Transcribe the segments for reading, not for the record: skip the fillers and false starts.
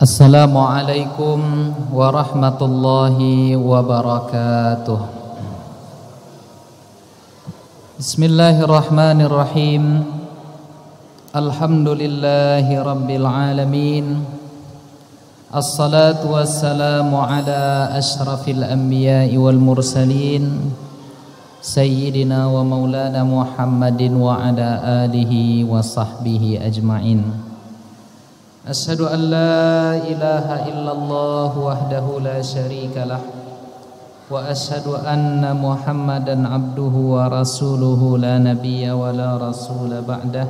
Assalamualaikum warahmatullahi wabarakatuh. Bismillahirrahmanirrahim. Alhamdulillahi rabbil alamin. Assalatu wassalamu ala ashrafil anbiya'i wal mursalin, Sayyidina wa maulana Muhammadin wa ala alihi wa sahbihi ajma'in. Asyhadu an la ilaha illallah wahdahu la syarika lah, wa asyhadu anna Muhammadan abduhu wa rasuluhu la nabiyya wa la rasula ba'dah.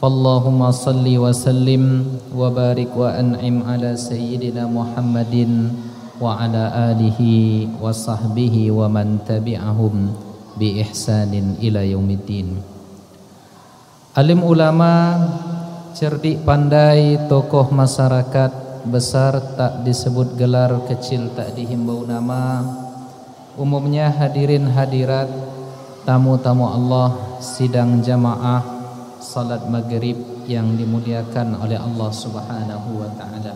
Fallahumma salli wa sallim wa barik wa an'im ala sayyidina Muhammadin wa ala alihi wa sahbihi wa man tabi'ahum bi ihsanin ila yaumiddin. Alim ulama, cerdik pandai, tokoh masyarakat, besar tak disebut gelar, kecil tak dihimbau nama. Umumnya hadirin hadirat, tamu-tamu Allah, sidang jamaah salat maghrib yang dimuliakan oleh Allah Subhanahu wa ta'ala.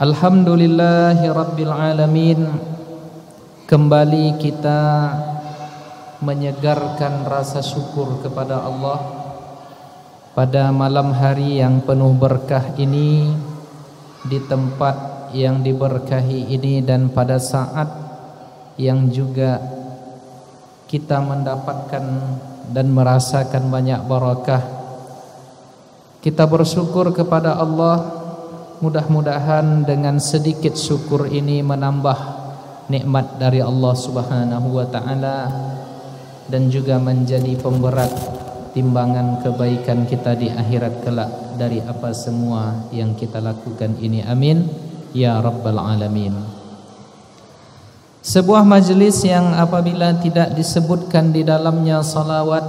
Alhamdulillahi rabbil alamin. Kembali kita menyegarkan rasa syukur kepada Allah pada malam hari yang penuh berkah ini, di tempat yang diberkahi ini, dan pada saat yang juga kita mendapatkan dan merasakan banyak barakah. Kita bersyukur kepada Allah. Mudah-mudahan dengan sedikit syukur ini menambah nikmat dari Allah Subhanahu wa ta'ala, dan juga menjadi pemberat timbangan kebaikan kita di akhirat kelak dari apa semua yang kita lakukan ini. Amin ya rabbal alamin. Sebuah majlis yang apabila tidak disebutkan di dalamnya salawat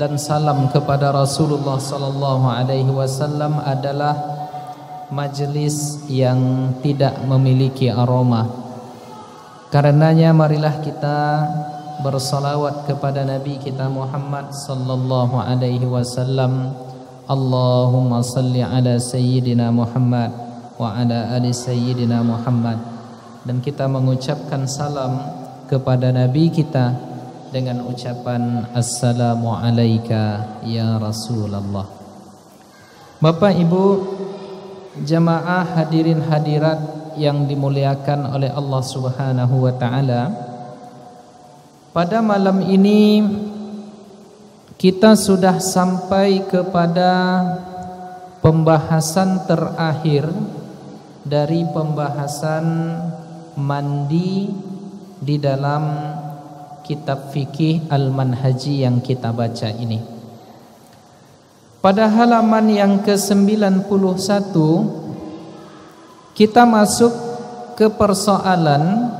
dan salam kepada Rasulullah sallallahu alaihi wasallam adalah majlis yang tidak memiliki aroma. Karenanya marilah kita bersalawat kepada Nabi kita Muhammad sallallahu alaihi wasallam. Allahumma salli ala sayyidina Muhammad wa ala ali sayyidina Muhammad. Dan kita mengucapkan salam kepada Nabi kita dengan ucapan assalamu alayka ya Rasulullah. Bapak Ibu jamaah hadirin hadirat yang dimuliakan oleh Allah Subhanahu wa ta'ala, pada malam ini kita sudah sampai kepada pembahasan terakhir dari pembahasan mandi di dalam kitab fikih Al-Manhaji yang kita baca ini. Pada halaman yang ke-91 kita masuk ke persoalan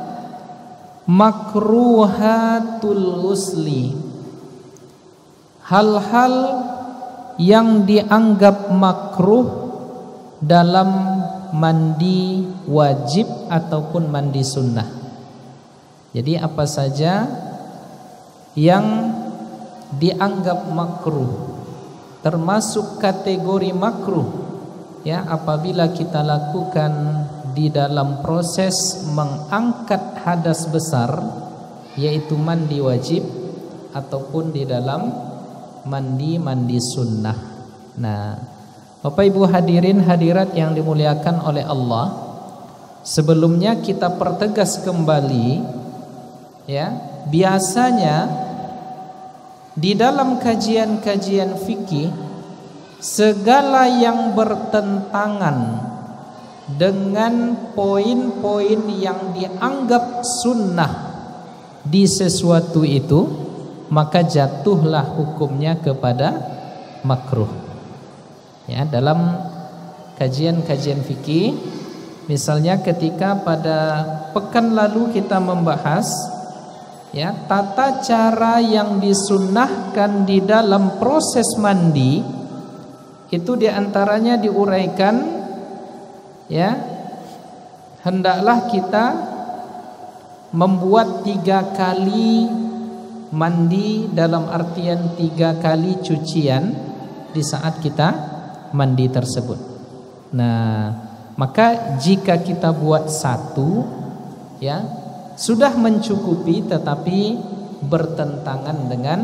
makruhatul ghusli, hal-hal yang dianggap makruh dalam mandi wajib ataupun mandi sunnah. Jadi apa saja yang dianggap makruh, termasuk kategori makruh ya, apabila kita lakukan di dalam proses mengangkat hadas besar, yaitu mandi wajib ataupun di dalam mandi sunnah. Nah, Bapak Ibu hadirin hadirat yang dimuliakan oleh Allah, sebelumnya kita pertegas kembali ya, biasanya di dalam kajian-kajian fikih segala yang bertentangan dengan poin-poin yang dianggap sunnah di sesuatu itu, maka jatuhlah hukumnya kepada makruh. Ya, dalam kajian-kajian fikih, misalnya ketika pada pekan lalu kita membahas ya, tata cara yang disunnahkan di dalam proses mandi, itu diantaranya diuraikan ya, hendaklah kita membuat 3 kali mandi, dalam artian 3 kali cucian di saat kita mandi tersebut. Nah, maka jika kita buat satu, ya sudah mencukupi, tetapi bertentangan dengan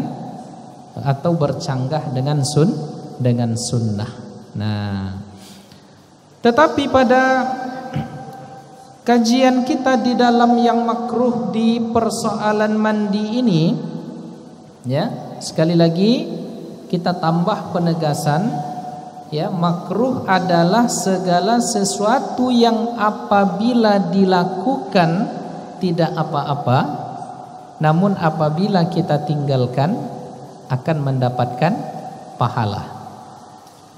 atau bercanggah dengan sunnah. Nah, tetapi pada kajian kita di dalam yang makruh di persoalan mandi ini, ya sekali lagi kita tambah penegasan, ya makruh adalah segala sesuatu yang apabila dilakukan tidak apa-apa, namun apabila kita tinggalkan akan mendapatkan pahala.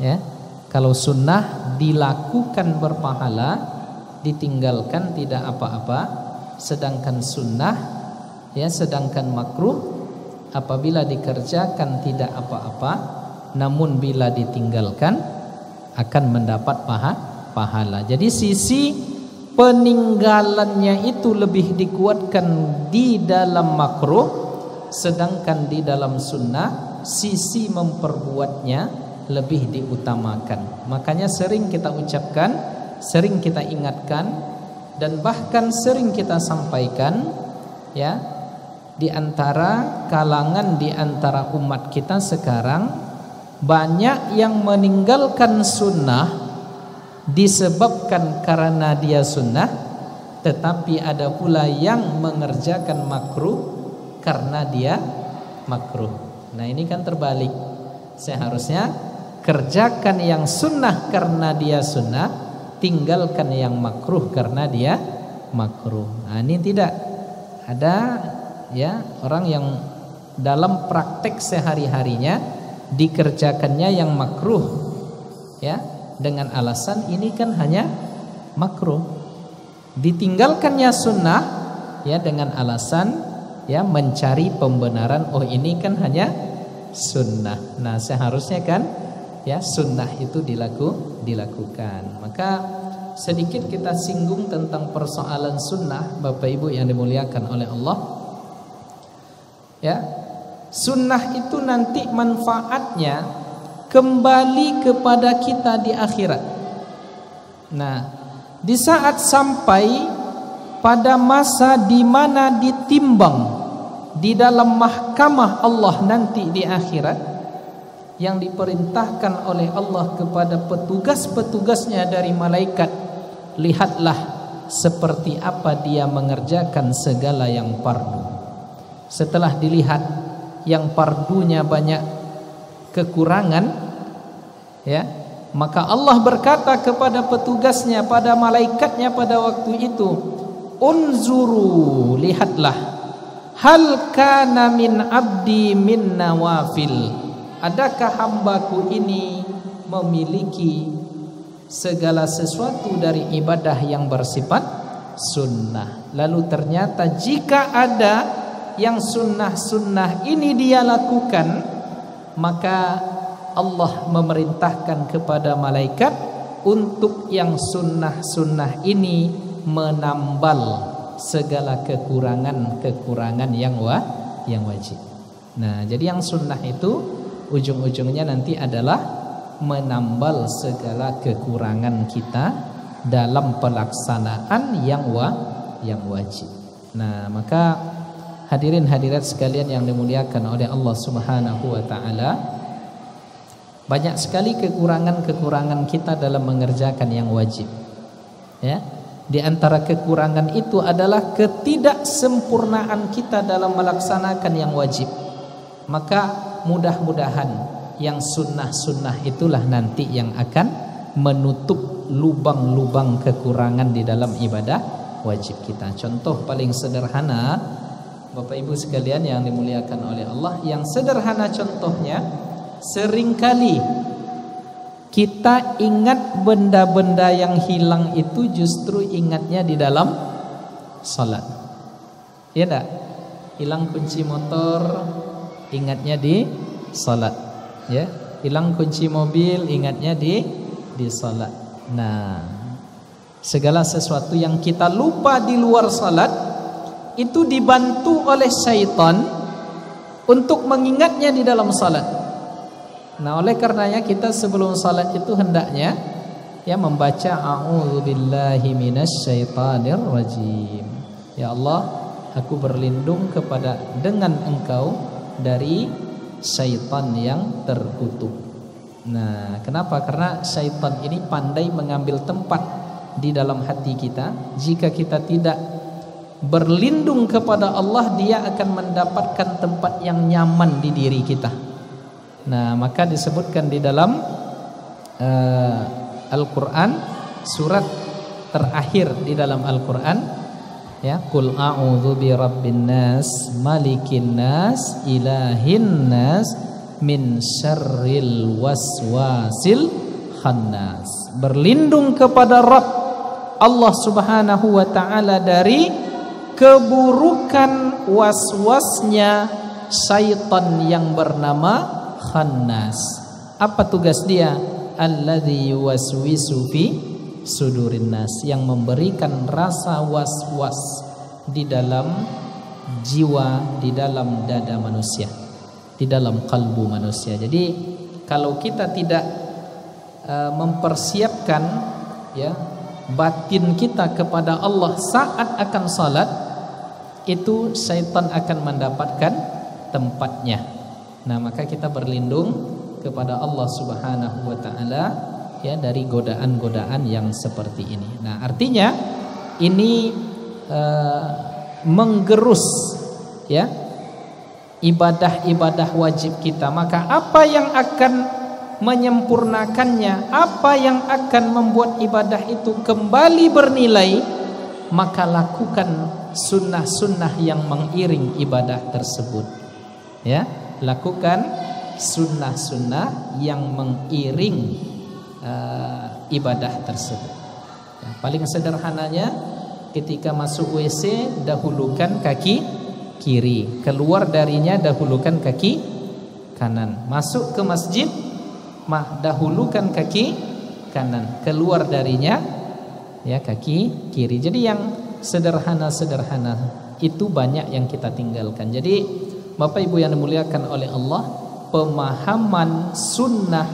Ya, kalau sunnah dilakukan berpahala, ditinggalkan tidak apa-apa. Sedangkan sunnah, ya sedangkan makruh apabila dikerjakan tidak apa-apa, namun bila ditinggalkan akan mendapat pahala. Jadi sisi peninggalannya itu lebih dikuatkan di dalam makruh, sedangkan di dalam sunnah sisi memperbuatnya lebih diutamakan. Makanya sering kita ucapkan, sering kita ingatkan, dan bahkan sering kita sampaikan, ya di antara kalangan, di antara umat kita sekarang banyak yang meninggalkan sunnah disebabkan karena dia sunnah, tetapi ada pula yang mengerjakan makruh karena dia makruh. Nah ini kan terbalik. Seharusnya kerjakan yang sunnah karena dia sunnah, tinggalkan yang makruh karena dia makruh. Nah ini tidak ada, ya orang yang dalam praktek sehari-harinya dikerjakannya yang makruh, ya dengan alasan ini kan hanya makruh, ditinggalkannya sunnah, ya dengan alasan ya mencari pembenaran, oh ini kan hanya sunnah. Nah seharusnya kan ya sunnah itu dilakukan. Maka sedikit kita singgung tentang persoalan sunnah, Bapak Ibu yang dimuliakan oleh Allah. Ya, sunnah itu nanti manfaatnya kembali kepada kita di akhirat. Nah, di saat sampai pada masa di mana ditimbang di dalam mahkamah Allah nanti di akhirat, yang diperintahkan oleh Allah kepada petugas-petugasnya dari malaikat, lihatlah seperti apa dia mengerjakan segala yang fardu. Setelah dilihat yang fardunya banyak kekurangan, ya maka Allah berkata kepada petugasnya, pada malaikatnya pada waktu itu, unzuru, lihatlah, hal kana min abdi min nawafil, adakah hambaku ini memiliki segala sesuatu dari ibadah yang bersifat sunnah. Lalu ternyata jika ada yang sunnah-sunnah ini dia lakukan, maka Allah memerintahkan kepada malaikat untuk yang sunnah-sunnah ini menambal segala kekurangan-kekurangan yang wajib. Nah, jadi yang sunnah itu ujung-ujungnya nanti adalah menambal segala kekurangan kita dalam pelaksanaan yang wajib. Nah, maka hadirin hadirat sekalian yang dimuliakan oleh Allah Subhanahu wa taala, banyak sekali kekurangan-kekurangan kita dalam mengerjakan yang wajib. Ya, di antara kekurangan itu adalah ketidaksempurnaan kita dalam melaksanakan yang wajib. Maka mudah-mudahan yang sunnah-sunnah itulah nanti yang akan menutup lubang-lubang kekurangan di dalam ibadah wajib kita. Contoh paling sederhana, Bapak Ibu sekalian yang dimuliakan oleh Allah, yang sederhana contohnya, seringkali kita ingat benda-benda yang hilang itu justru ingatnya di dalam salat. Iya enggak? Hilang kunci motor, ingatnya di salat. Ya, hilang kunci mobil, ingatnya di salat. Nah, segala sesuatu yang kita lupa di luar salat itu dibantu oleh syaitan untuk mengingatnya di dalam salat. Nah, oleh karenanya kita sebelum salat itu hendaknya ya membaca a'udzubillahi minasyaitonir rajim. Ya Allah, aku berlindung dengan Engkau dari syaitan yang terkutuk. Nah, kenapa? Karena syaitan ini pandai mengambil tempat di dalam hati kita. Jika kita tidak berlindung kepada Allah, dia akan mendapatkan tempat yang nyaman di diri kita. Nah, maka disebutkan di dalam Al-Quran, surat terakhir di dalam Al-Quran, ya, qul a'udzu birabbin nas malikin nas ilahin nas min syarril waswasil khannas. Berlindung kepada Rabb Allah Subhanahu wa taala dari keburukan waswasnya syaitan yang bernama khannas. Apa tugas dia? Alladzi yuwaswisu fi sudurin nas, yang memberikan rasa was-was di dalam jiwa, di dalam dada manusia, di dalam kalbu manusia. Jadi kalau kita tidak mempersiapkan, ya, batin kita kepada Allah saat akan salat, itu syaitan akan mendapatkan tempatnya. Nah, maka kita berlindung kepada Allah Subhanahu wa taala, ya, dari godaan-godaan yang seperti ini. Nah, artinya ini menggerus, ya, ibadah-ibadah wajib kita. Maka apa yang akan menyempurnakannya, apa yang akan membuat ibadah itu kembali bernilai, maka lakukan sunnah-sunnah yang mengiring ibadah tersebut. Ya, lakukan sunnah-sunnah yang mengiring ibadah tersebut. Ya, paling sederhananya, ketika masuk WC dahulukan kaki kiri, keluar darinya dahulukan kaki kanan. Masuk ke masjid dahulukan kaki kanan, keluar darinya, ya, kaki kiri. Jadi yang sederhana-sederhana itu banyak yang kita tinggalkan. Jadi Bapak Ibu yang dimuliakan oleh Allah, pemahaman sunnah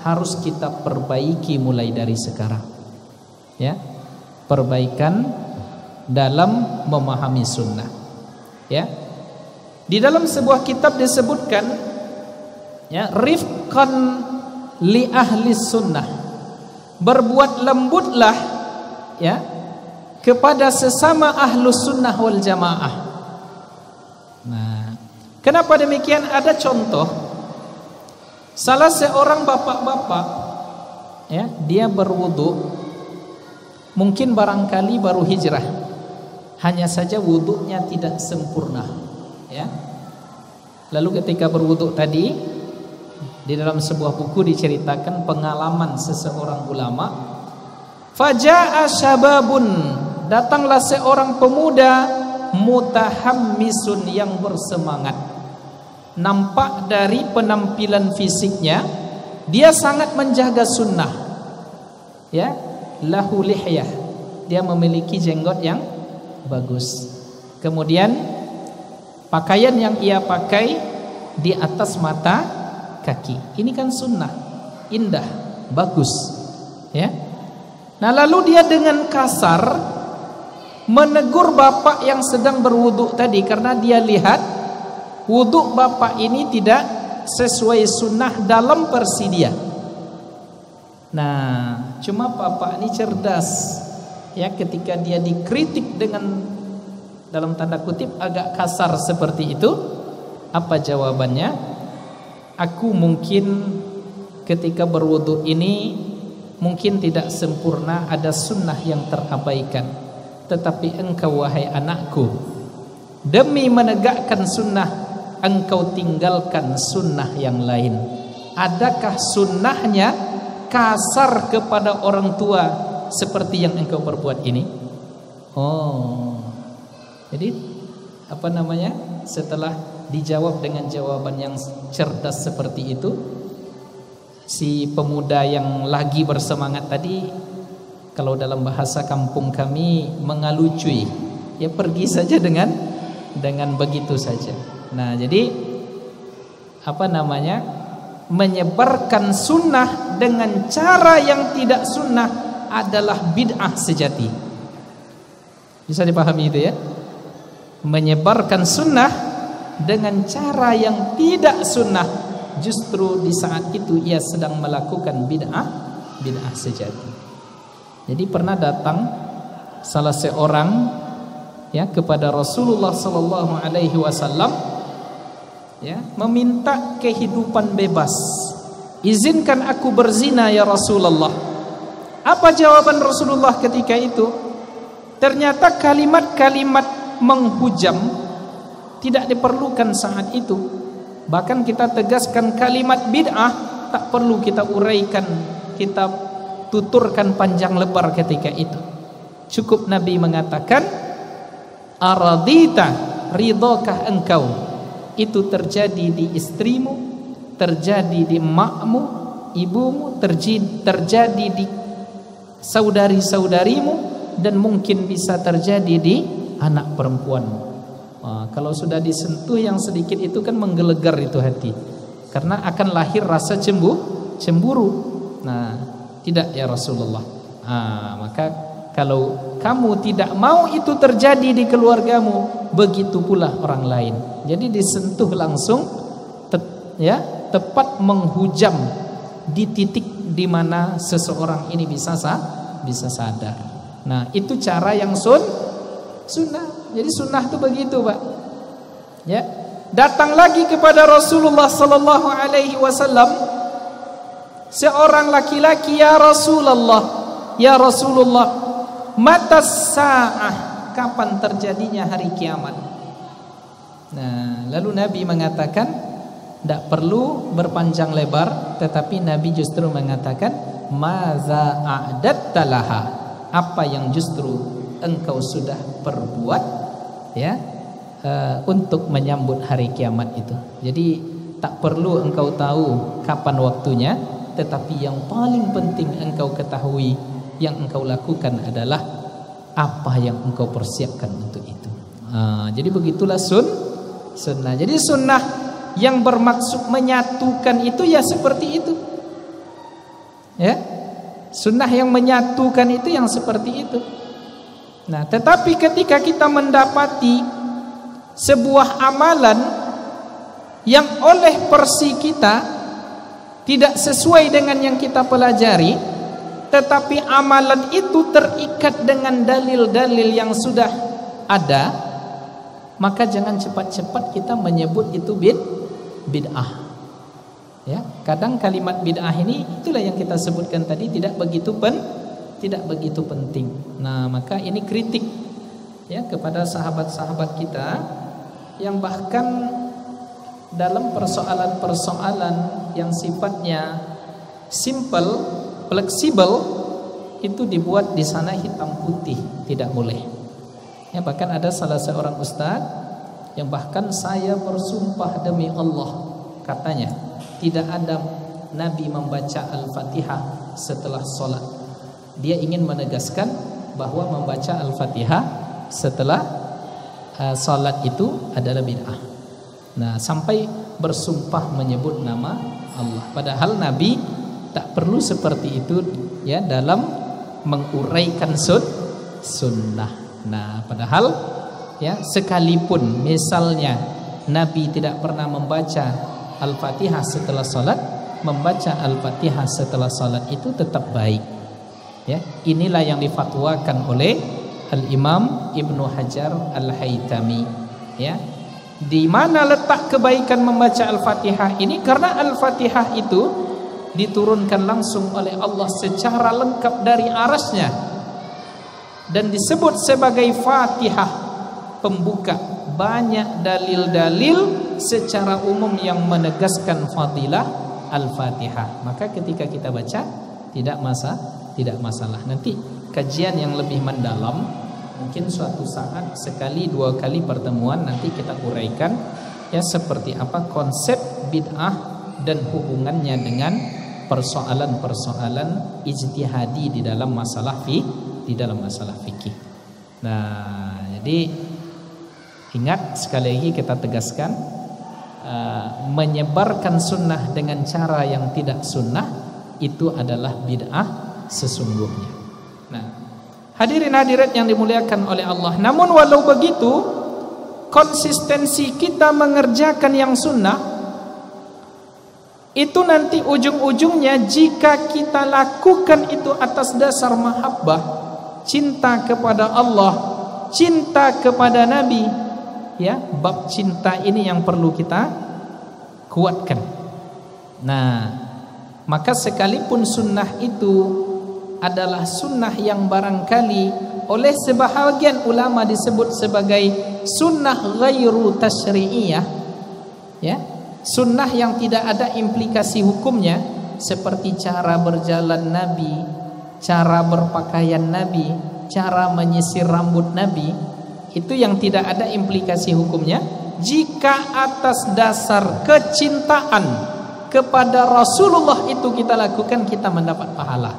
harus kita perbaiki mulai dari sekarang, ya, perbaikan dalam memahami sunnah, ya. Di dalam sebuah kitab disebutkan, ya, rifqan li ahli sunnah, berbuat lembutlah, ya, kepada sesama ahlus sunnah wal jamaah. Nah, kenapa demikian? Ada contoh. Salah seorang bapak-bapak, ya, dia berwudu, mungkin barangkali baru hijrah, hanya saja wudunya tidak sempurna, ya. Lalu ketika berwudu tadi, di dalam sebuah buku diceritakan pengalaman seseorang ulama. Faja'a syababun, datanglah seorang pemuda mutahammisun, yang bersemangat. Nampak dari penampilan fisiknya dia sangat menjaga sunnah, ya, lahu lihyah, dia memiliki jenggot yang bagus. Kemudian pakaian yang ia pakai di atas mata kaki, ini kan sunnah, indah, bagus, ya. Nah, lalu dia dengan kasar menegur bapak yang sedang berwudu tadi, karena dia lihat wudhu bapak ini tidak sesuai sunnah dalam versi dia. Nah, cuma bapak ini cerdas, ya, ketika dia dikritik dengan, dalam tanda kutip, agak kasar seperti itu, apa jawabannya? Aku mungkin ketika berwudhu ini mungkin tidak sempurna, ada sunnah yang terabaikan, tetapi engkau, wahai anakku, demi menegakkan sunnah, engkau tinggalkan sunnah yang lain. Adakah sunnahnya kasar kepada orang tua seperti yang engkau perbuat ini? Oh, jadi apa namanya? Setelah dijawab dengan jawaban yang cerdas seperti itu, si pemuda yang lagi bersemangat tadi, kalau dalam bahasa kampung kami, mengalucui, ya, pergi saja dengan begitu saja. Nah, jadi apa namanya, menyebarkan sunnah dengan cara yang tidak sunnah adalah bid'ah sejati. Bisa dipahami itu ya? Menyebarkan sunnah dengan cara yang tidak sunnah, justru di saat itu ia sedang melakukan bid'ah sejati. Jadi pernah datang salah seorang ya kepada Rasulullah sallallahu alaihi wasallam ya, meminta kehidupan bebas. Izinkan aku berzina ya Rasulullah. Apa jawaban Rasulullah ketika itu? Ternyata kalimat-kalimat menghujam tidak diperlukan saat itu. Bahkan kita tegaskan kalimat bid'ah tak perlu kita uraikan, kita tuturkan panjang lebar ketika itu. Cukup Nabi mengatakan, aradita, ridhakah engkau? Itu terjadi di istrimu, terjadi di emakmu, ibumu, terjadi di saudari-saudarimu, dan mungkin bisa terjadi di anak perempuanmu. Kalau sudah disentuh yang sedikit itu kan menggelegar itu hati, karena akan lahir rasa cemburu. Nah, tidak ya Rasulullah. Maka kalau kamu tidak mau itu terjadi di keluargamu, begitu pula orang lain. Jadi disentuh langsung, tepat menghujam di titik di mana seseorang ini bisa sadar. Nah, itu cara yang sunnah. Jadi sunnah itu begitu, Pak. Ya, datang lagi kepada Rasulullah sallallahu alaihi wasallam seorang laki-laki, ya Rasulullah, mata sa'ah, kapan terjadinya hari kiamat? Nah, lalu Nabi mengatakan, tidak perlu berpanjang lebar, tetapi Nabi justru mengatakan, maza a'datta laha, apa yang justru engkau sudah perbuat ya untuk menyambut hari kiamat itu. Jadi tak perlu engkau tahu kapan waktunya, tetapi yang paling penting engkau ketahui, yang engkau lakukan adalah apa yang engkau persiapkan untuk itu. Jadi begitulah sunnah. Jadi sunnah yang bermaksud menyatukan itu ya seperti itu. Ya, sunnah yang menyatukan itu yang seperti itu. Nah, tetapi ketika kita mendapati sebuah amalan yang oleh versi kita tidak sesuai dengan yang kita pelajari, tetapi amalan itu terikat dengan dalil-dalil yang sudah ada, maka jangan cepat-cepat kita menyebut itu bid'ah. Ya, kadang kalimat bid'ah ini itulah yang kita sebutkan tadi tidak begitu penting. Nah, maka ini kritik ya kepada sahabat-sahabat kita yang bahkan dalam persoalan-persoalan yang sifatnya simple, fleksibel, itu dibuat di sana hitam putih, tidak boleh. Ya, bahkan ada salah seorang ustaz yang bahkan saya bersumpah demi Allah, katanya tidak ada Nabi membaca Al-Fatihah setelah sholat. Dia ingin menegaskan bahwa membaca Al-Fatihah setelah salat itu adalah bid'ah. Nah, sampai bersumpah menyebut nama Allah. Padahal Nabi tak perlu seperti itu ya dalam menguraikan sunnah. Nah, padahal ya sekalipun misalnya Nabi tidak pernah membaca Al-Fatihah setelah salat, membaca Al-Fatihah setelah salat itu tetap baik. Ya, inilah yang difatwakan oleh Al-Imam Ibnu Hajar Al-Haytami. Ya, di mana letak kebaikan membaca Al-Fatihah ini? Karena Al-Fatihah itu diturunkan langsung oleh Allah secara lengkap dari arasnya dan disebut sebagai Fatihah, pembuka. Banyak dalil-dalil secara umum yang menegaskan fadilah Al-Fatihah. Maka ketika kita baca tidak masalah. Nanti kajian yang lebih mendalam mungkin suatu saat, sekali dua kali pertemuan, nanti kita uraikan ya seperti apa konsep bid'ah dan hubungannya dengan persoalan-persoalan ijtihadi di dalam masalah fikih. Nah, jadi ingat sekali lagi kita tegaskan, menyebarkan sunnah dengan cara yang tidak sunnah, itu adalah bid'ah sesungguhnya. Nah, hadirin hadirat yang dimuliakan oleh Allah, namun walau begitu, konsistensi kita mengerjakan yang sunnah itu nanti ujung-ujungnya jika kita lakukan itu atas dasar mahabbah, cinta kepada Allah, cinta kepada Nabi, ya, bab cinta ini yang perlu kita kuatkan. Nah, maka sekalipun sunnah itu adalah sunnah yang barangkali oleh sebahagian ulama disebut sebagai sunnah ghairu tasyri'iyah, ya, sunnah yang tidak ada implikasi hukumnya, seperti cara berjalan Nabi, cara berpakaian Nabi, cara menyisir rambut Nabi, itu yang tidak ada implikasi hukumnya. Jika atas dasar kecintaan kepada Rasulullah itu kita lakukan, kita mendapat pahala,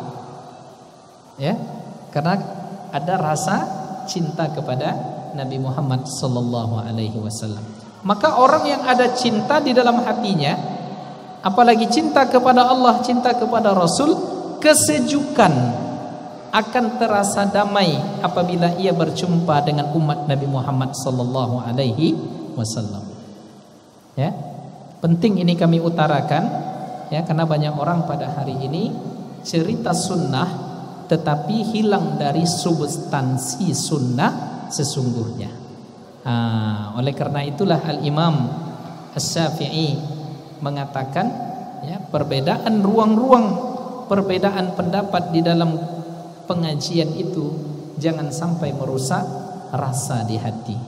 ya, karena ada rasa cinta kepada Nabi Muhammad sallallahu alaihi wasallam. Maka orang yang ada cinta di dalam hatinya, apalagi cinta kepada Allah, cinta kepada Rasul, kesejukan akan terasa damai apabila ia berjumpa dengan umat Nabi Muhammad sallallahu alaihi wasallam. Ya, penting ini kami utarakan, ya, karena banyak orang pada hari ini cerita sunnah tetapi hilang dari substansi sunnah sesungguhnya. Oleh karena itulah Al-Imam Asy-Syafi'i mengatakan, ya, perbedaan ruang-ruang, perbedaan pendapat di dalam pengajian itu jangan sampai merusak rasa di hati,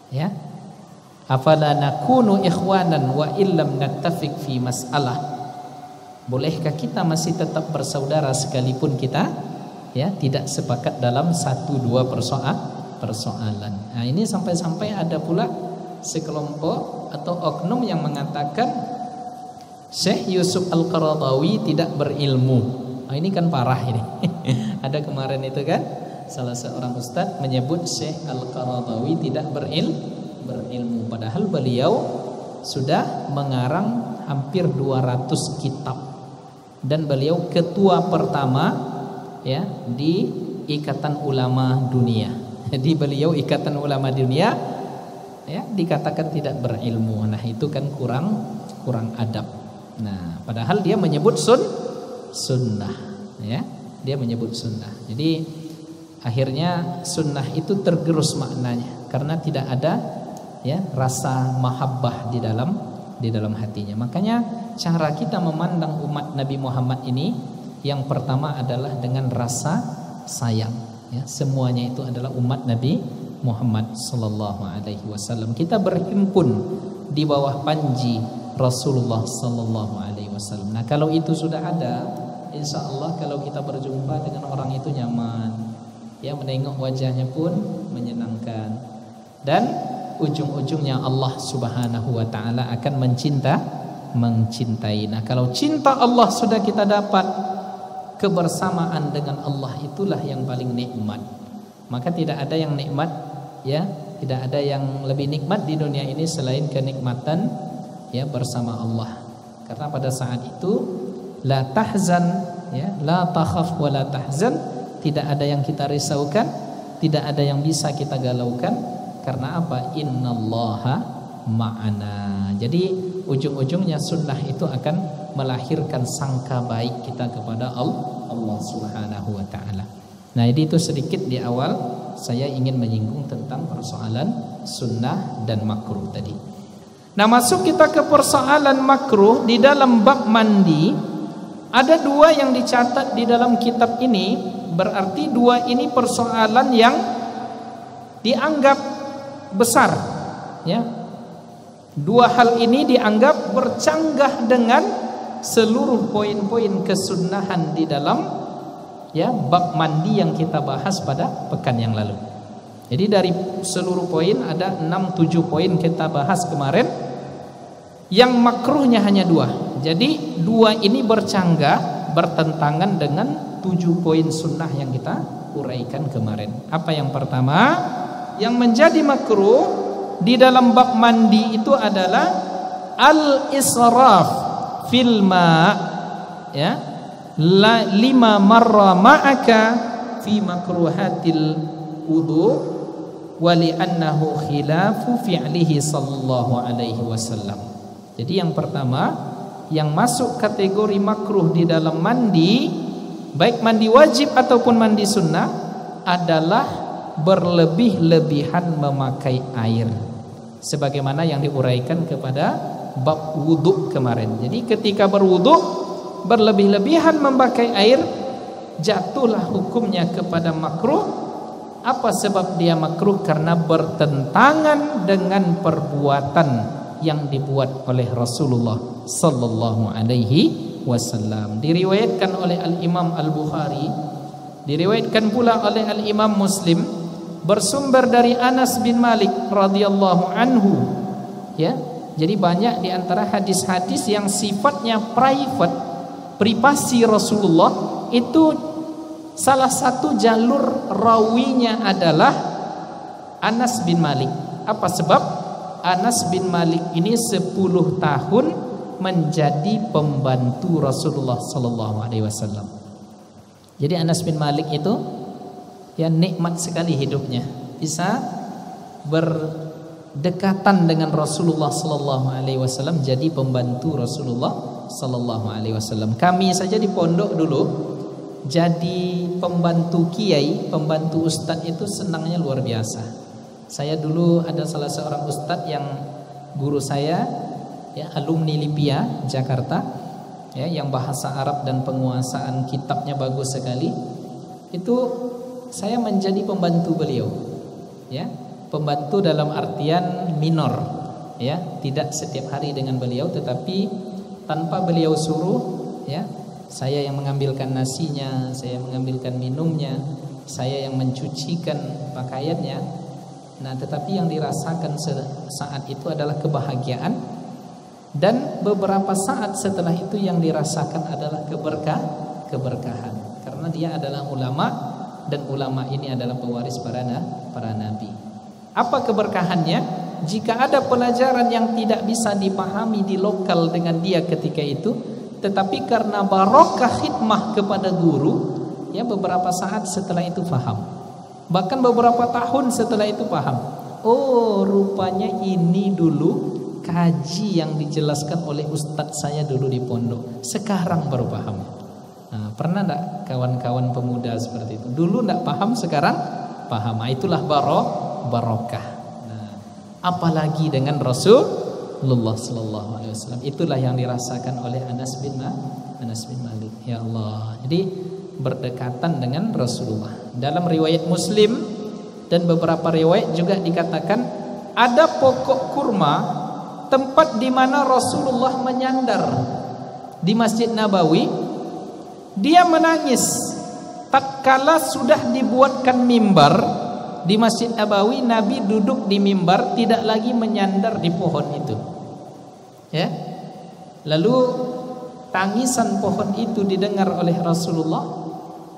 ya. Afala nakunu ikhwanan wa illam nattafiq fi mas'alah. Bolehkah kita masih tetap bersaudara sekalipun kita, ya, tidak sepakat dalam 1-2 persoalan. Nah, ini sampai-sampai ada pula sekelompok atau oknum yang mengatakan Syekh Yusuf Al-Qaradawi tidak berilmu. Nah, ini kan parah ini. Ada kemarin itu kan salah seorang ustadz menyebut Syekh Al-Qaradawi tidak berilmu, padahal beliau sudah mengarang hampir 200 kitab dan beliau ketua pertama, ya, di Ikatan Ulama Dunia. Jadi beliau Ikatan Ulama Dunia, ya, dikatakan tidak berilmu. Nah, itu kan kurang adab. Nah, padahal dia menyebut sunnah, ya, dia menyebut sunnah. Jadi akhirnya sunnah itu tergerus maknanya karena tidak ada, ya, rasa mahabbah di dalam hatinya. Makanya cara kita memandang umat Nabi Muhammad ini yang pertama adalah dengan rasa sayang, ya. Semuanya itu adalah umat Nabi Muhammad sallallahu alaihi wasallam. Kita berhimpun di bawah panji Rasulullah sallallahu alaihi wasallam. Nah, kalau itu sudah ada, insya Allah kalau kita berjumpa dengan orang itu nyaman, ya, menengok wajahnya pun menyenangkan, dan ujung-ujungnya Allah Subhanahu wa taala akan mencintai. Nah, kalau cinta Allah sudah kita dapat, kebersamaan dengan Allah itulah yang paling nikmat. Maka tidak ada yang nikmat, ya, tidak ada yang lebih nikmat di dunia ini selain kenikmatan, ya, bersama Allah. Karena pada saat itu la tahzan, ya, la takhaf wa la tahzan, tidak ada yang kita risaukan, tidak ada yang bisa kita galaukan. Karena apa? Innallaha ma'ana. Jadi ujung-ujungnya sunnah itu akan melahirkan sangka baik kita kepada Allah Subhanahu wa taala. Nah, jadi itu sedikit di awal saya ingin menyinggung tentang persoalan sunnah dan makruh tadi. Nah, masuk kita ke persoalan makruh di dalam bab mandi. Ada 2 yang dicatat di dalam kitab ini, berarti 2 ini persoalan yang dianggap besar, ya. 2 hal ini dianggap bercanggah dengan seluruh poin-poin kesunnahan di dalam, ya, bab mandi yang kita bahas pada pekan yang lalu. Jadi dari seluruh poin ada 6-7 poin kita bahas kemarin. Yang makruhnya hanya 2. Jadi 2 ini bercanggah, bertentangan dengan 7 poin sunnah yang kita uraikan kemarin. Apa yang pertama? Yang menjadi makruh di dalam bab mandi itu adalah al-israf fil ma', ya, lima marra ma'aka fi makruhatil wudu wa li'annahu khilafu fi'lihi sallallahu alaihi wasallam. Jadi yang pertama, yang masuk kategori makruh di dalam mandi, baik mandi wajib ataupun mandi sunnah, adalah berlebih-lebihan memakai air, sebagaimana yang diuraikan kepada bab wudu kemarin. Jadi ketika berwudu berlebih-lebihan memakai air, jatuhlah hukumnya kepada makruh. Apa sebab dia makruh? Karena bertentangan dengan perbuatan yang dibuat oleh Rasulullah sallallahu alaihi wasallam. Diriwayatkan oleh Al-Imam Al-Bukhari, diriwayatkan pula oleh Al-Imam Muslim, bersumber dari Anas bin Malik radhiyallahu anhu, ya. Jadi banyak di antara hadis-hadis yang sifatnya private, privasi Rasulullah, itu salah satu jalur rawinya adalah Anas bin Malik. Apa sebab? Anas bin Malik ini 10 tahun menjadi pembantu Rasulullah sallallahu alaihi wasallam. Jadi Anas bin Malik itu ya nikmat sekali hidupnya, bisa berdekatan dengan Rasulullah sallallahu alaihi wasallam, jadi pembantu Rasulullah sallallahu alaihi wasallam. Kami saja di pondok dulu jadi pembantu kiai, pembantu ustadz itu senangnya luar biasa. Saya dulu ada salah seorang ustadz yang guru saya, ya, alumni Lipia Jakarta, ya, yang bahasa Arab dan penguasaan kitabnya bagus sekali. Itu saya menjadi pembantu beliau, ya, pembantu dalam artian minor, ya, tidak setiap hari dengan beliau, tetapi tanpa beliau suruh, ya, saya yang mengambilkan nasinya, saya mengambilkan minumnya, saya yang mencucikan pakaiannya. Nah, tetapi yang dirasakan saat itu adalah kebahagiaan, dan beberapa saat setelah itu yang dirasakan adalah keberkahan, karena dia adalah ulama, dan ulama ini adalah pewaris para nabi. Apa keberkahannya? Jika ada pelajaran yang tidak bisa dipahami di lokal dengan dia ketika itu, tetapi karena barokah khidmah kepada guru, ya, beberapa saat setelah itu paham. Bahkan beberapa tahun setelah itu paham. Oh, rupanya ini dulu kaji yang dijelaskan oleh ustadz saya dulu di pondok. Sekarang baru paham. Nah, pernah enggak kawan-kawan pemuda seperti itu? Dulu enggak paham, sekarang paham. Nah, itulah barokah. Nah, apalagi dengan Rasulullah sallallahu alaihi wasallam. Itulah yang dirasakan oleh Anas bin Malik. Ya Allah. Jadi berdekatan dengan Rasulullah. Dalam riwayat Muslim dan beberapa riwayat juga dikatakan ada pokok kurma, tempat di mana Rasulullah menyandar di Masjid Nabawi. Dia menangis tatkala sudah dibuatkan mimbar di Masjid Nabawi. Nabi duduk di mimbar, tidak lagi menyandar di pohon itu, ya. Lalu tangisan pohon itu didengar oleh Rasulullah.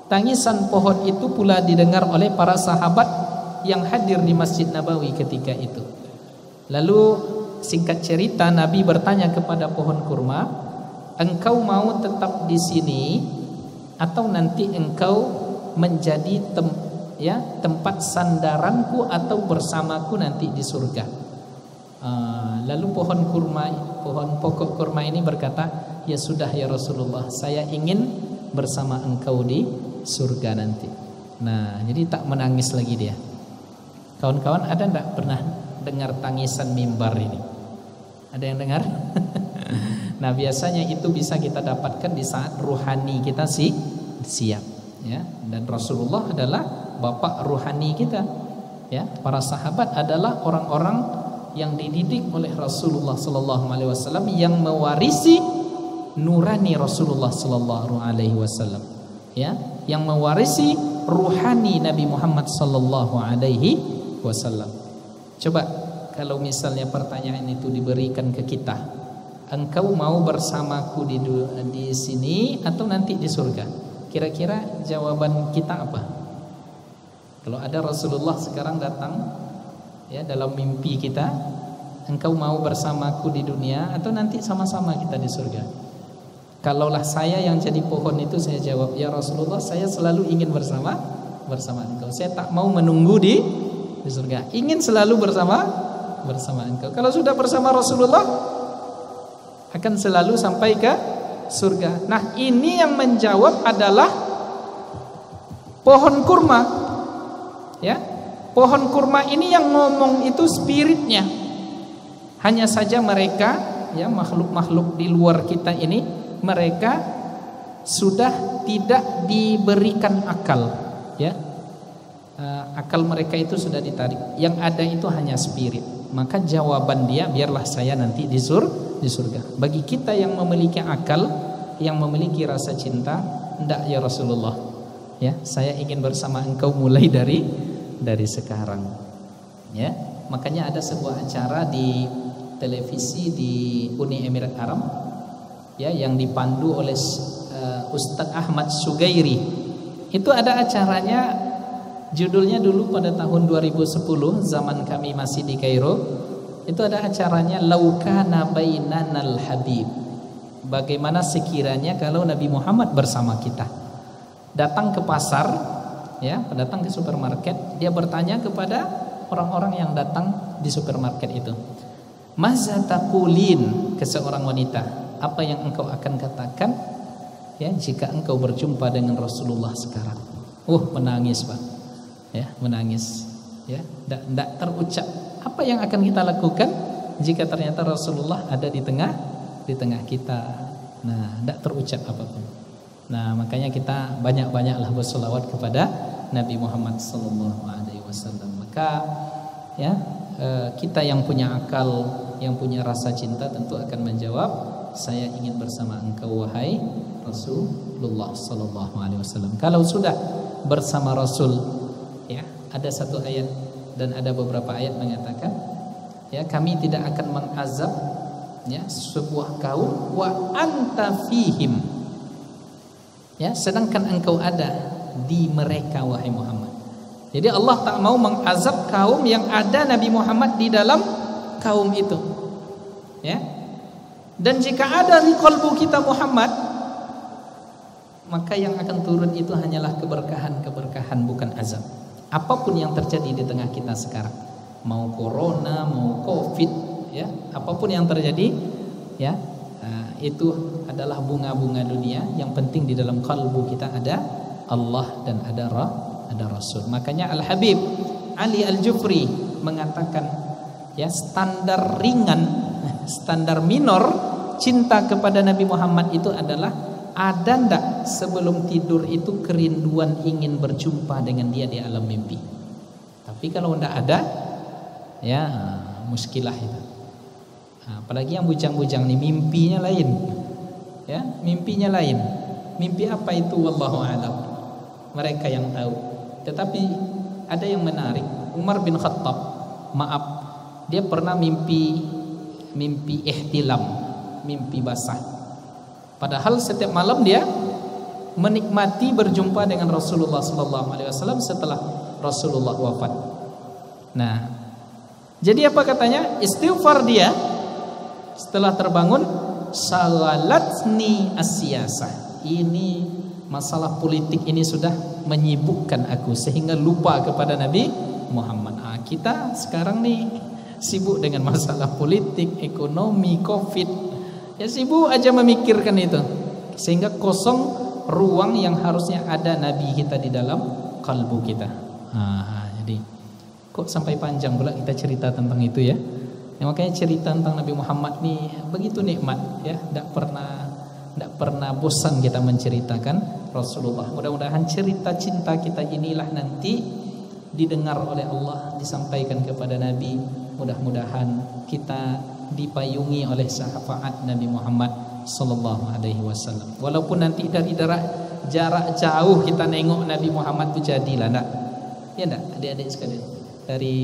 Tangisan pohon itu pula didengar oleh para sahabat yang hadir di Masjid Nabawi ketika itu. Lalu singkat cerita, Nabi bertanya kepada pohon kurma, engkau mau tetap di sini atau nanti engkau menjadi tempat sandaranku atau bersamaku nanti di surga? Lalu pokok kurma ini berkata, ya sudah ya Rasulullah, saya ingin bersama engkau di surga nanti. Nah, jadi tak menangis lagi dia. Kawan-kawan, ada enggak pernah dengar tangisan mimbar ini? Ada yang dengar? Nah, biasanya itu bisa kita dapatkan di saat ruhani kita siap, ya. Dan Rasulullah adalah bapak ruhani kita, ya. Para sahabat adalah orang-orang yang dididik oleh Rasulullah sallallahu alaihi wasallam, yang mewarisi nurani Rasulullah sallallahu alaihi wasallam, ya, yang mewarisi ruhani Nabi Muhammad sallallahu alaihi wasallam. Coba kalau misalnya pertanyaan itu diberikan ke kita, engkau mau bersamaku di sini atau nanti di surga? Kira-kira jawaban kita apa? Kalau ada Rasulullah sekarang datang, ya, dalam mimpi kita, engkau mau bersamaku di dunia atau nanti sama-sama kita di surga? Kalaulah saya yang jadi pohon itu, saya jawab, ya Rasulullah, saya selalu ingin bersama engkau. Saya tak mau menunggu di surga. Ingin selalu bersama engkau. Kalau sudah bersama Rasulullah, akan selalu sampai ke surga. Nah, ini yang menjawab adalah pohon kurma. Ya, pohon kurma ini yang ngomong itu spiritnya. Hanya saja mereka, ya, makhluk-makhluk di luar kita ini, mereka sudah tidak diberikan akal, ya. Akal mereka itu sudah ditarik. Yang ada itu hanya spirit. Maka jawaban dia, biarlah saya nanti di surga. Bagi kita yang memiliki akal, yang memiliki rasa cinta, enggak ya Rasulullah, ya, saya ingin bersama engkau mulai dari sekarang. Ya, makanya ada sebuah acara di televisi di Uni Emirat Arab, ya, yang dipandu oleh Ustadz Ahmad Sugairi. Itu ada acaranya, judulnya dulu pada tahun 2010, zaman kami masih di Kairo. Itu ada acaranya Laukana Bainanal Habib. Bagaimana sekiranya kalau Nabi Muhammad bersama kita. Datang ke pasar, ya, datang ke supermarket, dia bertanya kepada orang-orang yang datang di supermarket itu, "Maza taqulin," ke seorang wanita, "apa yang engkau akan katakan, ya, jika engkau berjumpa dengan Rasulullah sekarang?" Menangis, Pak. Ya, menangis. Ya, tidak terucap. Apa yang akan kita lakukan jika ternyata Rasulullah ada di tengah kita? Nah, tidak terucap apapun. Nah, makanya kita banyak-banyaklah berselawat kepada Nabi Muhammad SAW. Maka, ya, kita yang punya akal, yang punya rasa cinta tentu akan menjawab, saya ingin bersama engkau wahai Rasulullah SAW. Kalau sudah bersama Rasul, ya, ada satu ayat dan ada beberapa ayat mengatakan, ya, kami tidak akan mengazab, ya, sebuah kaum wa anta fihim, ya, sedangkan engkau ada di mereka wahai Muhammad. Jadi Allah tak mau mengazab kaum yang ada Nabi Muhammad di dalam kaum itu, ya. Dan jika ada di kalbu kita Muhammad, maka yang akan turun itu hanyalah keberkahan, bukan azab. Apapun yang terjadi di tengah kita sekarang, mau corona, mau covid, ya, apapun yang terjadi, ya, itu adalah bunga-bunga dunia. Yang penting di dalam kalbu kita ada Allah dan ada Rasul. Makanya Al-Habib Ali Al-Jufri mengatakan, ya, standar ringan, standar minor cinta kepada Nabi Muhammad itu adalah, ada ndak sebelum tidur itu kerinduan ingin berjumpa dengan dia di alam mimpi. Tapi kalau ndak ada, ya, muskilah itu. Apalagi yang bujang-bujang nih, mimpinya lain, ya, mimpinya lain. Mimpi apa itu? Wallahu a'lam. Mereka yang tahu. Tetapi ada yang menarik. Umar bin Khattab, maaf, dia pernah mimpi ihtilam, mimpi basah. Padahal setiap malam dia menikmati berjumpa dengan Rasulullah SAW setelah Rasulullah wafat. Nah, jadi apa katanya? Istighfar dia setelah terbangun, sagalatni as-siyasah. Ini masalah politik ini sudah menyibukkan aku sehingga lupa kepada Nabi Muhammad. Kita sekarang nih sibuk dengan masalah politik, ekonomi, covid. Ya, sibuk aja memikirkan itu, sehingga kosong ruang yang harusnya ada Nabi kita di dalam kalbu kita. Jadi kok sampai panjang pula kita cerita tentang itu, ya. Makanya cerita tentang Nabi Muhammad nih begitu nikmat, ya. Tidak pernah bosan kita menceritakan Rasulullah. Mudah-mudahan cerita cinta kita inilah nanti didengar oleh Allah, disampaikan kepada Nabi. Mudah-mudahan kita dipayungi oleh syafaat Nabi Muhammad sallallahu alaihi wasallam. Walaupun nanti dari jarak jauh kita nengok Nabi Muhammad itu jadilah, enggak? Ya enggak, adik-adik sekalian. Dari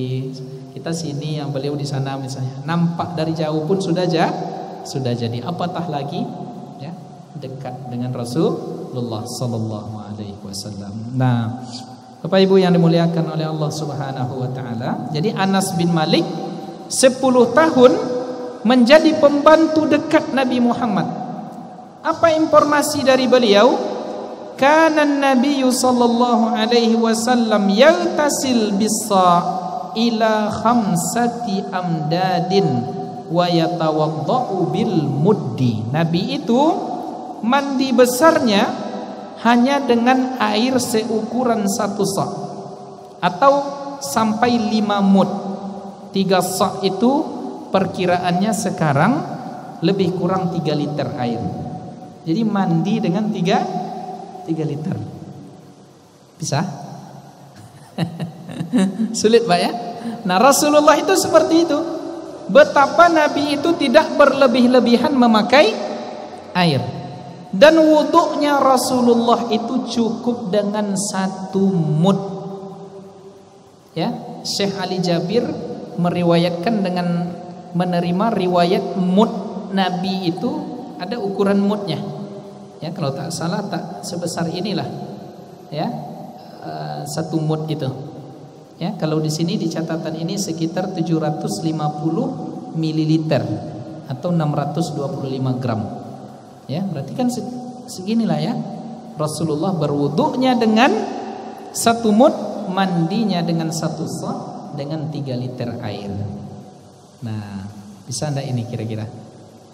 kita sini yang beliau di sana misalnya, nampak dari jauh pun sudah jadi. Apatah lagi, ya, dekat dengan Rasulullah sallallahu alaihi wasallam. Nah, Bapak Ibu yang dimuliakan oleh Allah Subhanahu wa taala. Jadi Anas bin Malik 10 tahun menjadi pembantu dekat Nabi Muhammad. Apa informasi dari beliau? Kana Nabi sallallahu alaihi wasallam yaltasil bis-sa' ila 5 amdadin wa yatawaddau bil muddi. Nabi itu mandi besarnya hanya dengan air seukuran 1 sa' atau sampai 5 mud. 3 sa' itu perkiraannya sekarang lebih kurang 3 liter air. Jadi mandi dengan 3 liter. Bisa? Sulit Pak ya? Nah Rasulullah itu seperti itu. Betapa Nabi itu tidak berlebih-lebihan memakai air. Dan wuduknya Rasulullah itu cukup dengan 1 mud. Ya, Syekh Ali Jabir meriwayatkan dengan menerima riwayat mud Nabi itu ada ukuran mudnya. Ya, kalau tak salah tak sebesar inilah. Ya, 1 mud itu. Ya, kalau di sini di catatan ini sekitar 750 mililiter atau 625 gram. Ya, berarti kan seginilah ya. Rasulullah berwuduknya dengan 1 mud, mandinya dengan 1 sa' dengan 3 liter air. Nah, bisa enggak ini kira-kira?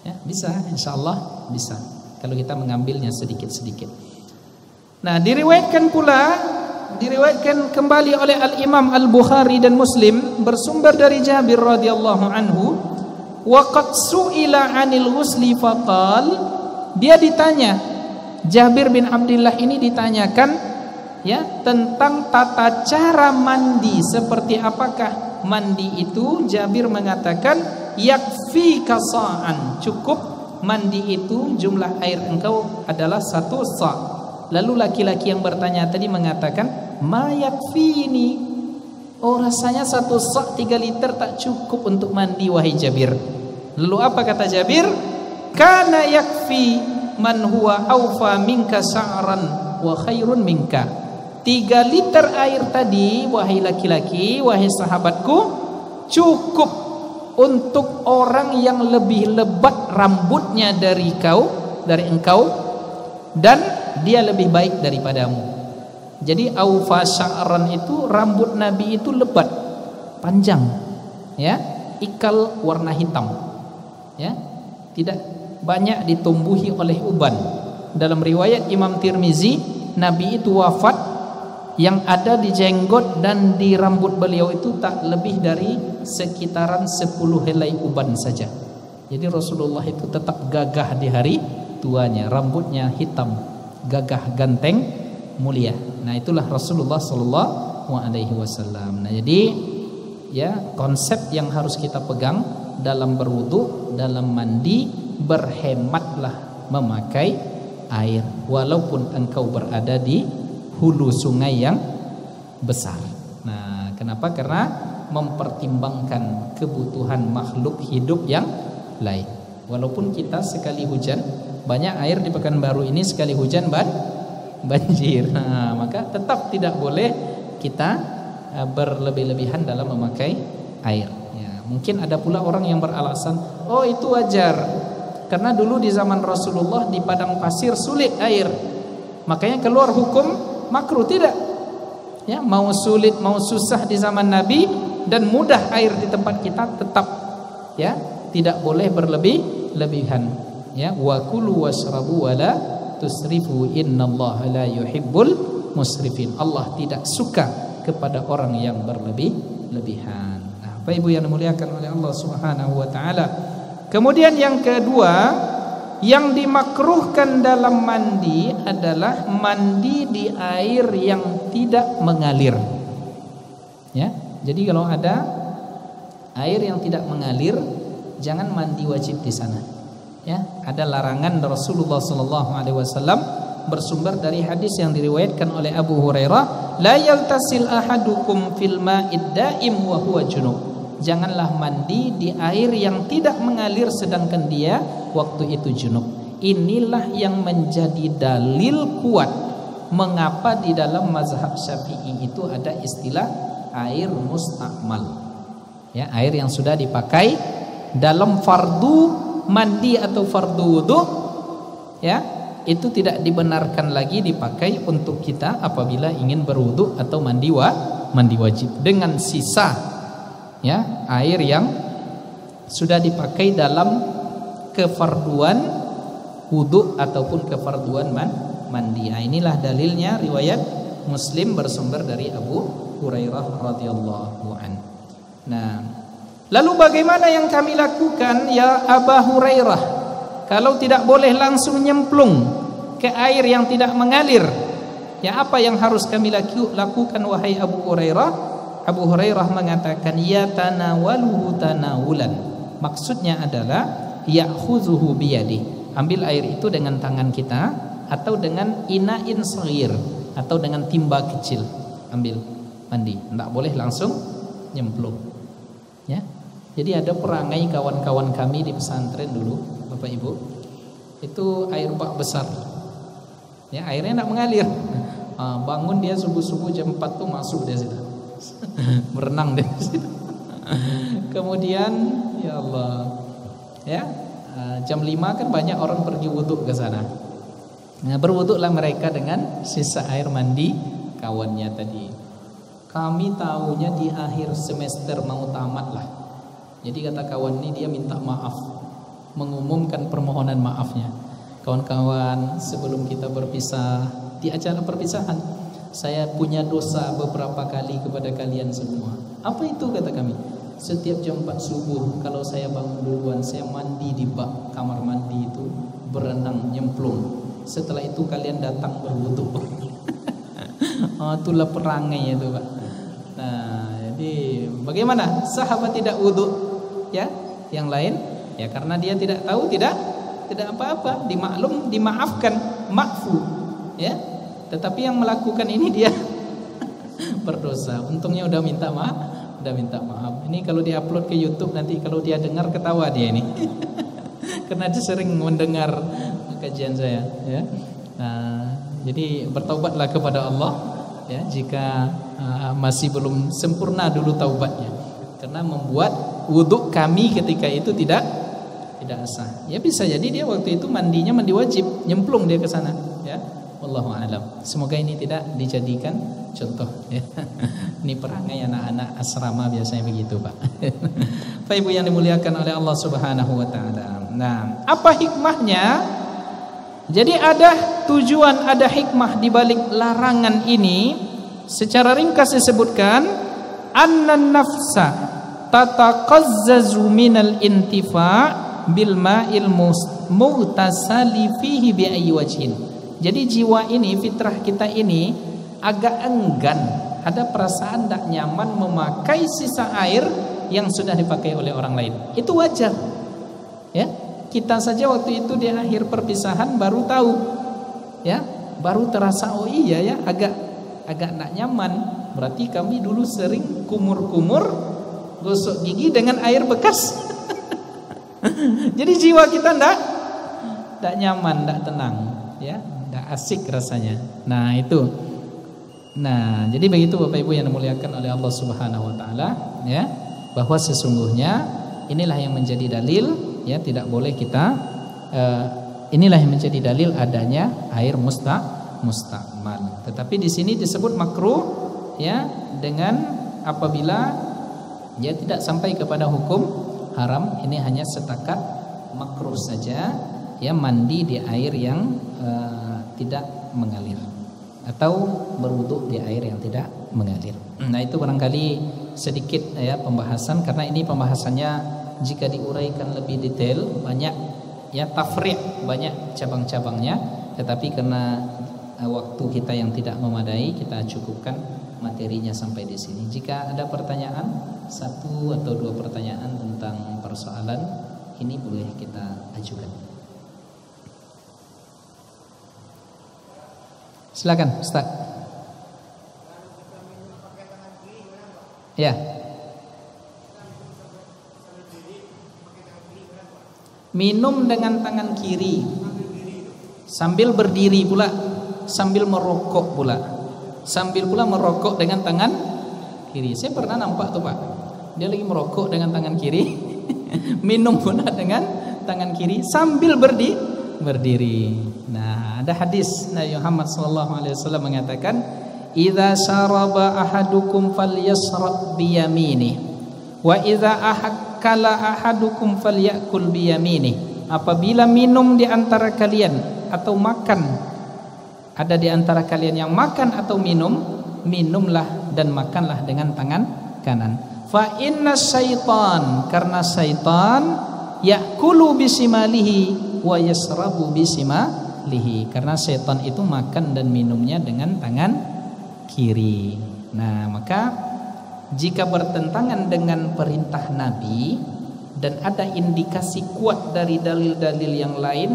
Ya, bisa, insyaallah bisa. Kalau kita mengambilnya sedikit-sedikit. Nah, diriwayatkan kembali oleh Al-Imam Al-Bukhari dan Muslim bersumber dari Jabir radhiyallahu anhu, wa qad su'ila 'anil ghusli faqal, dia ditanya, Jabir bin Abdullah ini ditanyakan ya tentang tata cara mandi, seperti apakah mandi itu. Jabir mengatakan yakfika sa'an, cukup mandi itu jumlah air engkau adalah 1 sa'. Lalu laki-laki yang bertanya tadi mengatakan ma yakfini, oh rasanya 1 sa' 3 liter tak cukup untuk mandi wahai Jabir. Lalu apa kata Jabir? Kana yakfi man huwa awfa minka sa'ran wa khairun minka. 3 liter air tadi wahai laki-laki, wahai sahabatku, cukup untuk orang yang lebih lebat rambutnya dari engkau, dan dia lebih baik daripadamu. Jadi awfa sya'ran itu rambut Nabi itu lebat, panjang, ya, ikal warna hitam, ya, tidak banyak ditumbuhi oleh uban. Dalam riwayat Imam Tirmizi, Nabi itu wafat, yang ada di jenggot dan di rambut beliau itu tak lebih dari sekitaran 10 helai uban saja. Jadi Rasulullah itu tetap gagah di hari tuanya, rambutnya hitam, gagah, ganteng, mulia. Nah, itulah Rasulullah sallallahu alaihi wasallam. Nah, jadi ya konsep yang harus kita pegang dalam berwudu, dalam mandi, berhematlah memakai air walaupun engkau berada di hulu sungai yang besar. Nah, kenapa? Karena mempertimbangkan kebutuhan makhluk hidup yang lain. Walaupun kita sekali hujan, banyak air di Pekanbaru ini sekali hujan banjir. Nah, maka tetap tidak boleh kita berlebih-lebihan dalam memakai air. Ya, mungkin ada pula orang yang beralasan, oh itu wajar, karena dulu di zaman Rasulullah di padang pasir sulit air, makanya keluar hukum makruh. Tidak, ya, mau sulit mau susah di zaman Nabi dan mudah air di tempat kita, tetap ya tidak boleh berlebih-lebihan. Ya, wa kulu washrabu wa la tusrifu innallaha la yuhibbul musrifin. Allah tidak suka kepada orang yang berlebih-lebihan. Nah, Bapak Ibu yang dimuliakan oleh Allah Subhanahu wa taala. Kemudian yang kedua, yang dimakruhkan dalam mandi adalah mandi di air yang tidak mengalir. Ya, jadi kalau ada air yang tidak mengalir, jangan mandi wajib di sana. Ya, ada larangan Rasulullah sallallahu alaihi wasallam bersumber dari hadis yang diriwayatkan oleh Abu Hurairah, la yaltasil ahadukum fil ma'id daim wa huwa junub. Janganlah mandi di air yang tidak mengalir sedangkan dia waktu itu junub. Inilah yang menjadi dalil kuat mengapa di dalam mazhab Syafi'i itu ada istilah air mustakmal. Ya, air yang sudah dipakai dalam fardu mandi atau fardu wudu, ya, itu tidak dibenarkan lagi dipakai untuk kita apabila ingin berwudu atau mandi wajib. Dengan sisa, ya, air yang sudah dipakai dalam kefarduan wudu ataupun kefarduan mandi. Nah, inilah dalilnya riwayat Muslim bersumber dari Abu Hurairah radhiyallahu anhu. Nah, lalu bagaimana yang kami lakukan ya Abu Hurairah kalau tidak boleh langsung nyemplung ke air yang tidak mengalir? Ya, apa yang harus kami lakukan wahai Abu Hurairah? Abu Hurairah mengatakan ya tanawaluhu tanawulan. Maksudnya adalah ya'khuzuhu biyadi. Ambil air itu dengan tangan kita atau dengan ina'in saghir atau dengan timba kecil. Ambil mandi. Tidak boleh langsung nyemplung. Ya. Jadi ada perangai kawan-kawan kami di pesantren dulu, Bapak Ibu. Itu air bak besar. Ya, airnya tidak mengalir. Bangun dia subuh-subuh jam 4 tuh masuk dia situ. Berenang dia situ. Kemudian ya Allah. Ya, jam 5 kan banyak orang pergi wudhu ke sana. Nah, berwuduklah mereka dengan sisa air mandi kawannya tadi. Kami tahunya di akhir semester mau tamat lah. Jadi kata kawan ini dia minta maaf, mengumumkan permohonan maafnya. Kawan-kawan, sebelum kita berpisah di acara perpisahan, saya punya dosa beberapa kali kepada kalian semua. Apa itu kata kami? Setiap jam 4 subuh kalau saya bangun duluan, saya mandi di bak kamar mandi itu, berenang nyemplung. Setelah itu kalian datang berwudu. Itulah perangai itu, Pak. Nah, jadi bagaimana sahabat tidak wudu? Ya, yang lain ya karena dia tidak tahu, tidak apa-apa, dimaafkan, makfu, ya. Tetapi yang melakukan ini dia berdosa. Untungnya udah minta maaf. Ini kalau diupload ke YouTube nanti kalau dia dengar ketawa dia ini. Karena dia sering mendengar kajian saya, ya. Nah, jadi bertaubatlah kepada Allah, ya, jika masih belum sempurna dulu taubatnya, karena membuat wudhu kami ketika itu tidak sah. Ya bisa jadi dia waktu itu mandinya mandi wajib, nyemplung dia ke sana, ya. Wallahu a'lam. Semoga ini tidak dijadikan contoh, ya. Ini perangai anak-anak asrama biasanya begitu, Pak. Bapak Ibu yang dimuliakan oleh Allah Subhanahu wa taala. Nah, apa hikmahnya? Jadi ada tujuan, ada hikmah di balik larangan ini. Secara ringkas disebutkan annan nafsa tataqazzazu minal intifa' bil ma'il mughtasali fihi bi ayyi wajhin. Jadi jiwa ini, fitrah kita ini agak enggan, ada perasaan tidak nyaman memakai sisa air yang sudah dipakai oleh orang lain. Itu wajar. Ya, kita saja waktu itu di akhir perpisahan baru tahu, ya, baru terasa oh iya ya, agak tidak nyaman. Berarti kami dulu sering kumur-kumur gosok gigi dengan air bekas. Jadi jiwa kita tidak nyaman, tidak tenang, ya, tidak asik rasanya. Nah itu. Nah jadi begitu Bapak Ibu yang dimuliakan oleh Allah Subhanahu Wa Taala, ya, bahwa sesungguhnya inilah yang menjadi dalil, ya, tidak boleh kita inilah yang menjadi dalil adanya air mustakmal. Tetapi di sini disebut makruh, ya, dengan apabila dia tidak sampai kepada hukum haram. Ini hanya setakat makruh saja, ya, mandi di air yang tidak mengalir atau berwudu di air yang tidak mengalir. Nah itu barangkali sedikit, ya, pembahasan, karena ini pembahasannya jika diuraikan lebih detail banyak, ya, tafri', banyak cabang-cabangnya. Tetapi karena waktu kita yang tidak memadai, kita cukupkan materinya sampai di sini. Jika ada pertanyaan, 1 atau 2 pertanyaan tentang persoalan ini boleh kita ajukan. Silakan, Ustaz. Ya. Minum dengan tangan kiri sambil berdiri pula, sambil merokok pula, sambil pula merokok dengan tangan kiri. Saya pernah nampak tuh, Pak. Dia lagi merokok dengan tangan kiri, minum pula dengan tangan kiri sambil berdiri. Nah, ada hadis Nabi Muhammad SAW mengatakan, "Idza syaraba ahadukum falyashrab biyamini, wa idza akala ahadukum falyakul biyamini." Apabila minum di antara kalian atau makan, ada di antara kalian yang makan atau minum, minumlah dan makanlah dengan tangan kanan. Fa inna syaitan, karena syaitan yakulu bisimalihi wa yasrabu bisimalihi, karena syaitan itu makan dan minumnya dengan tangan kiri. Nah, maka jika bertentangan dengan perintah Nabi dan ada indikasi kuat dari dalil-dalil yang lain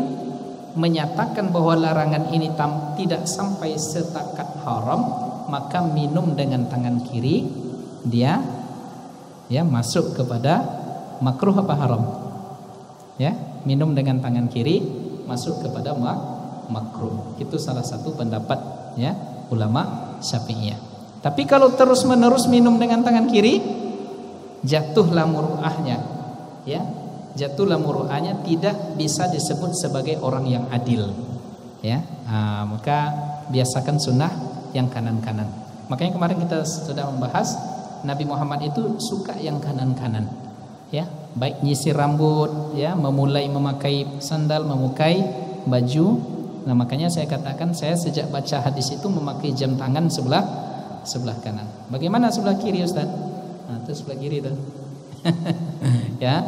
menyatakan bahwa larangan ini tidak sampai setakat haram, maka minum dengan tangan kiri dia masuk kepada makruh apa haram? Ya, minum dengan tangan kiri masuk kepada makruh. Itu salah satu pendapat ya ulama Syafi'iyah. Tapi kalau terus-menerus minum dengan tangan kiri, jatuhlah muruahnya. Ya, jatuhlah muruahnya, tidak bisa disebut sebagai orang yang adil. Ya, maka biasakan sunnah yang kanan-kanan. Makanya kemarin kita sudah membahas Nabi Muhammad itu suka yang kanan-kanan. Ya, baik nyisir rambut, ya, memulai memakai sandal, memakai baju. Nah, makanya saya katakan saya sejak baca hadis itu memakai jam tangan sebelah kanan. Bagaimana sebelah kiri, Ustaz? Nah, itu sebelah kiri tuh. Ya,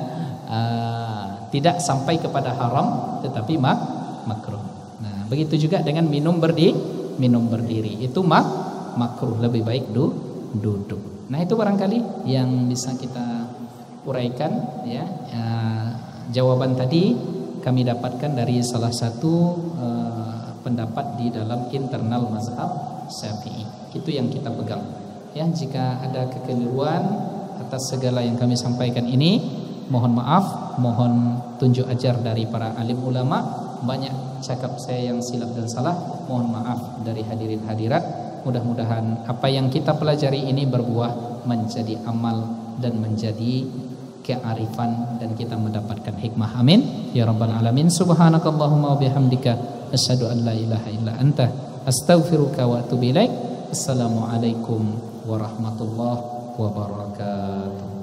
tidak sampai kepada haram tetapi makruh. Nah, begitu juga dengan minum berdiri itu makruh, lebih baik duduk. Nah, itu barangkali yang bisa kita uraikan ya. Jawaban tadi kami dapatkan dari salah satu pendapat di dalam internal mazhab Syafi'i. Itu yang kita pegang. Ya, jika ada kekeliruan atas segala yang kami sampaikan ini, mohon maaf, mohon tunjuk ajar dari para alim ulama. Banyak cakap saya yang silap dan salah, mohon maaf dari hadirin hadirat. Mudah-mudahan apa yang kita pelajari ini berbuah menjadi amal dan menjadi kearifan dan kita mendapatkan hikmah. Amin ya rabbal alamin. Subhanakallahumma wa bihamdika asyhadu an la ilaha illa anta astaghfiruka wa atubu ilaik. Assalamualaikum warahmatullahi wabarakatuh.